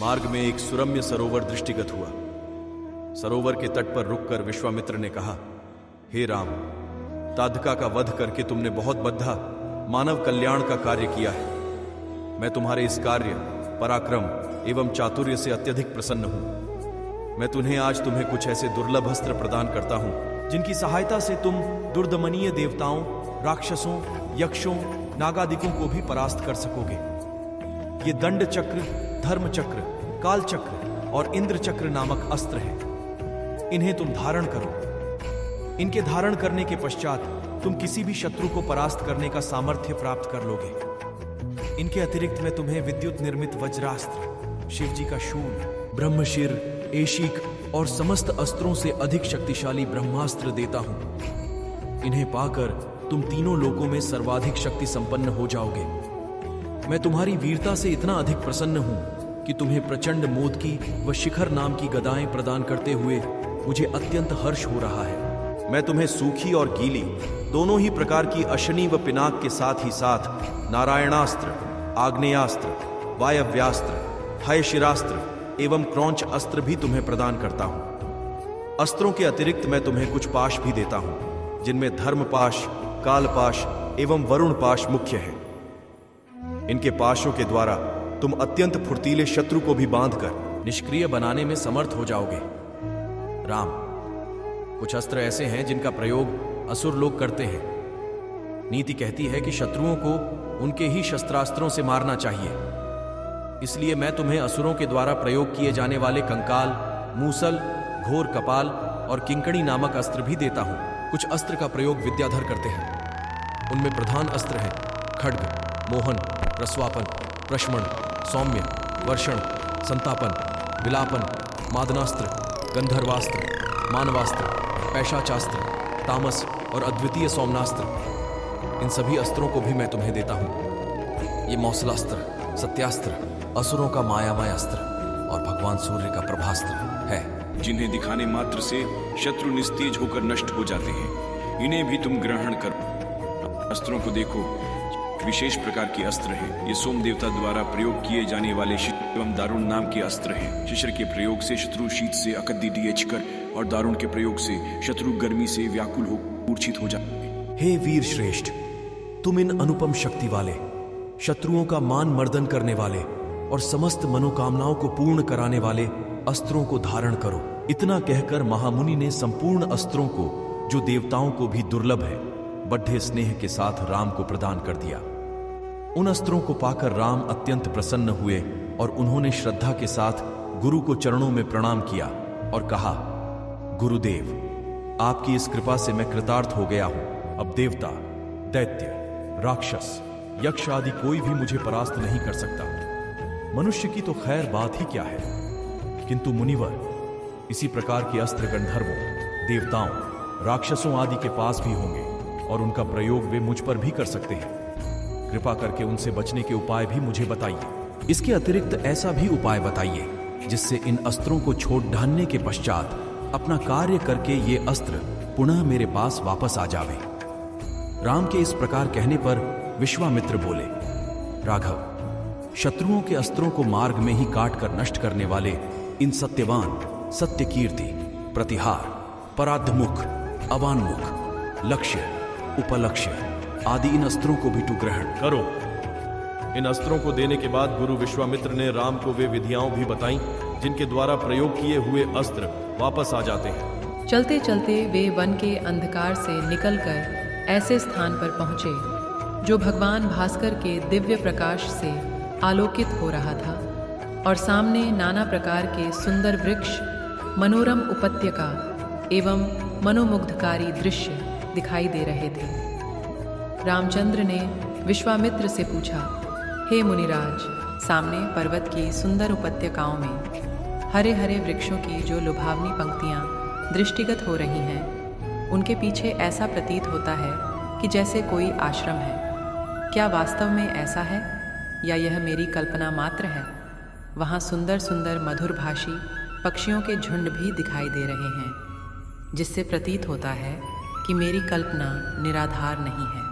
मार्ग में एक सुरम्य सरोवर दृष्टिगत हुआ। सरोवर के तट पर रुककर विश्वामित्र ने कहा, हे राम, तादका का वध करके तुमने बहुत बद्धा मानव कल्याण का कार्य किया है। मैं तुम्हारे इस कार्य, पराक्रम एवं चातुर्य से अत्यधिक प्रसन्न हूं। मैं तुम्हें कुछ ऐसे दुर्लभ अस्त्र प्रदान करता हूं जिनकी सहायता से तुम दुर्दमनीय देवताओं, राक्षसों, यक्षों, नागादिकों को भी परास्त कर सकोगे। ये दंड चक्र, धर्म चक्र, काल चक्र और इंद्र चक्र नामक अस्त्र हैं। इन्हें तुम धारण करो। इनके धारण करने के पश्चात तुम किसी भी शत्रु को परास्त करने का सामर्थ्य प्राप्त कर लोगे। इनके अतिरिक्त मैं तुम्हें विद्युत निर्मित वज्रास्त्र, शिवजी का शूल, ब्रह्मशिर, एशिक और समस्त अस्त्रों से अधिक शक्तिशाली ब्रह्मास्त्र देता हूं। इन्हें पाकर तुम तीनों लोकों में सर्वाधिक शक्ति संपन्न हो जाओगे। मैं तुम्हारी वीरता से इतना अधिक प्रसन्न हूं कि तुम्हें प्रचंड मोदकी व शिखर नाम की गदाएं प्रदान करते हुए मुझे अत्यंत हर्ष हो रहा है। मैं तुम्हें सूखी और गीली दोनों ही प्रकार की अशनी व पिनाक के साथ ही साथ नारायणास्त्र, आग्नेयास्त्र, वायव्यास्त्र, हयशिरास्त्र एवं क्रौंच अस्त्र भी तुम्हें प्रदान करता हूं। अस्त्रों के अतिरिक्त मैं तुम्हें कुछ पाश भी देता हूं, जिनमें धर्मपाश, कालपाश एवं वरुण पाश मुख्य है। इनके पाशों के द्वारा तुम अत्यंत फुर्तीले शत्रु को भी बांधकर निष्क्रिय बनाने में समर्थ हो जाओगे। राम, कुछ अस्त्र ऐसे हैं जिनका प्रयोग असुर लोग करते हैं। नीति कहती है कि शत्रुओं को उनके ही शस्त्रास्त्रों से मारना चाहिए। इसलिए मैं तुम्हें असुरों के द्वारा प्रयोग किए जाने वाले कंकाल, मूसल, घोर कपाल और किंकणी नामक अस्त्र भी देता हूं। कुछ अस्त्र का प्रयोग विद्याधर करते हैं। उनमें प्रधान अस्त्र हैं खड्ग, मोहन, प्रस्वापन, प्रश्मण, सौम्य, वर्षण, संतापन, विलापन, मादनास्त्र, गंधर्वास्त्र, मानवास्त्र, पैशाचास्त्र, तामस और अद्वितीय सौम्नास्त्र। इन सभी अस्त्रों को भी मैं तुम्हें देता हूं। ये मौसलास्त्र, सत्यास्त्र, असुरों का मायामय अस्त्र और भगवान सूर्य का प्रभास्त्र है, जिन्हें दिखाने मात्र से शत्रु निस्तेज होकर नष्ट हो जाते हैं। इन्हें भी तुम ग्रहण करो। अस्त्रों को देखो, विशेष प्रकार के अस्त्र हैं। ये सोम देवता द्वारा प्रयोग किए जाने वाले शिशिर एवं दारुण नाम के अस्त्र हैं। शिशिर के प्रयोग से शत्रु शीत से अकद्दीडियच कर और दारुण के प्रयोग से शत्रु गर्मी से व्याकुल हो मूर्छित हो जाते हैं। हे वीर श्रेष्ठ, तुम इन अनुपम शक्ति वाले, शत्रुओं का मान मर्दन करने वाले और समस्त मनोकामनाओं को पूर्ण कराने वाले अस्त्रों को धारण करो। इतना कहकर महामुनि ने संपूर्ण अस्त्रों को, जो देवताओं को भी दुर्लभ है, बड्ढे स्नेह के साथ राम को प्रदान कर दिया। उन अस्त्रों को पाकर राम अत्यंत प्रसन्न हुए और उन्होंने श्रद्धा के साथ गुरु को चरणों में प्रणाम किया और कहा, गुरुदेव, आपकी इस कृपा से मैं कृतार्थ हो गया हूं। अब देवता, दैत्य, राक्षस, यक्ष आदि कोई भी मुझे परास्त नहीं कर सकता। मनुष्य की तो खैर बात ही क्या है, किंतु मुनिवर, इसी प्रकार के अस्त्र गंधर्वों, देवताओं, राक्षसों आदि के पास भी होंगे और उनका प्रयोग वे मुझ पर भी कर सकते हैं। कृपा करके उनसे बचने के उपाय भी मुझे बताइए। इसके अतिरिक्त ऐसा भी उपाय बताइए जिससे इन अस्त्रों को छोड़ ढालने के पश्चात अपना कार्य करके ये अस्त्र पुनः मेरे पास वापस आ जावे। राम के इस प्रकार कहने पर विश्वामित्र बोले, राघव, शत्रुओं के अस्त्रों को मार्ग में ही काट कर नष्ट करने वाले इन सत्यवान, सत्यकीर्ति, प्रतिहार, पराद्धमुख, अवान्मुख, लक्ष्य, उपलक्ष्य आदि इन अस्त्रों को भी तू ग्रहण करो। इन अस्त्रों को देने के बाद गुरु विश्वामित्र ने राम को वे विधियां भी बताईं जिनके द्वारा प्रयोग किए हुए अस्त्र वापस आ जाते हैं। चलते चलते वे वन के अंधकार से निकलकर ऐसे स्थान पर पहुंचे जो भगवान भास्कर के दिव्य प्रकाश से आलोकित हो रहा था और सामने नाना प्रकार के सुंदर वृक्ष, मनोरम उपत्यका एवं मनोमुग्धकारी दृश्य दिखाई दे रहे थे। रामचंद्र ने विश्वामित्र से पूछा, हे मुनिराज, सामने पर्वत की सुंदर उपत्यकाओं में हरे हरे वृक्षों की जो लुभावनी पंक्तियां दृष्टिगत हो रही हैं, उनके पीछे ऐसा प्रतीत होता है कि जैसे कोई आश्रम है। क्या वास्तव में ऐसा है या यह मेरी कल्पना मात्र है? वहाँ सुंदर सुंदर मधुरभाषी पक्षियों के झुंड भी दिखाई दे रहे हैं, जिससे प्रतीत होता है कि मेरी कल्पना निराधार नहीं है।